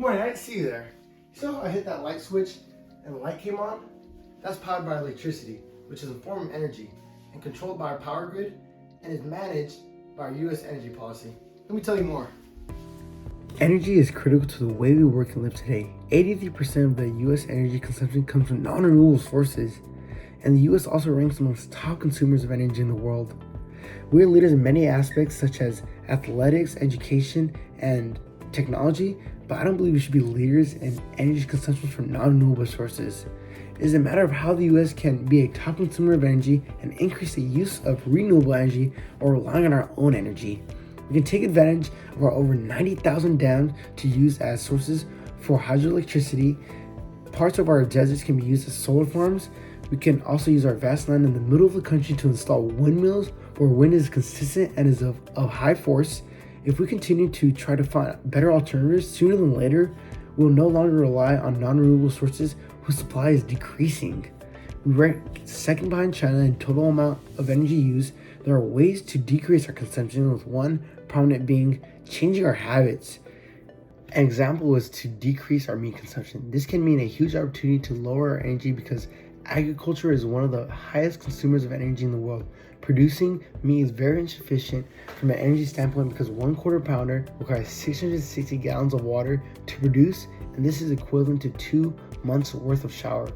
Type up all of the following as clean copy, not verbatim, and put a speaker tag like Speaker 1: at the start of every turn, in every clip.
Speaker 1: morning, I didn't see you there. You saw how I hit that light switch and the light came on? That's powered by electricity, which is a form of energy and controlled by our power grid and is managed by our U.S. energy policy. Let me tell you more. Energy is critical to the way we work and live today. 83% of the U.S. energy consumption comes from non-renewable sources, and the U.S. also ranks amongst top consumers of energy in the world. We are leaders in many aspects such as athletics, education, and technology, but I don't believe we should be leaders in energy consumption from non-renewable sources. It is a matter of how the U.S. can be a top consumer of energy and increase the use of renewable energy or relying on our own energy. We can take advantage of our over 90,000 dams to use as sources for hydroelectricity. Parts of our deserts can be used as solar farms. We can also use our vast land in the middle of the country to install windmills where wind is consistent and is of high force. If we continue to try to find better alternatives, sooner than later, we'll no longer rely on non-renewable sources whose supply is decreasing. We rank second behind China in total amount of energy used. There are ways to decrease our consumption, with one prominent being changing our habits. An example is to decrease our meat consumption. This can mean a huge opportunity to lower our energy because agriculture is one of the highest consumers of energy in the world. Producing meat is very insufficient from an energy standpoint because 1/4 pounder requires 660 gallons of water to produce, and this is equivalent to 2 months worth of shower.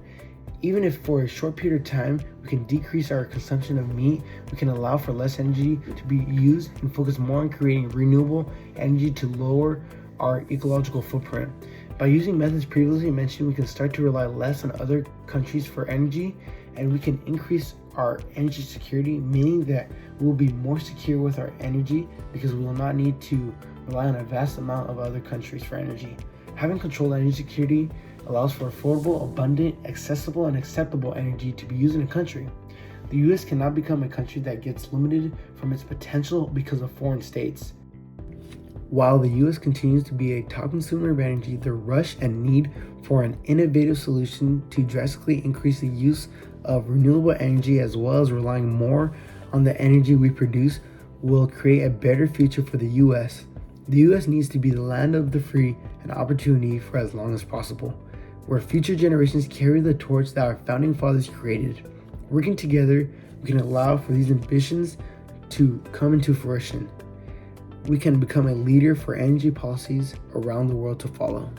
Speaker 1: Even if for a short period of time we can decrease our consumption of meat, we can allow for less energy to be used and focus more on creating renewable energy to lower our ecological footprint. By using methods previously mentioned, we can start to rely less on other countries for energy, and we can increase our energy security, meaning that we'll be more secure with our energy because we will not need to rely on a vast amount of other countries for energy. Having controlled energy security allows for affordable, abundant, accessible, and acceptable energy to be used in a country. The U.S. cannot become a country that gets limited from its potential because of foreign states. While the U.S. continues to be a top consumer of energy, the rush and need for an innovative solution to drastically increase the use of renewable energy, as well as relying more on the energy we produce, will create a better future for the U.S. The U.S. needs to be the land of the free and opportunity for as long as possible, where future generations carry the torch that our founding fathers created. Working together, we can allow for these ambitions to come into fruition. We can become a leader for energy policies around the world to follow.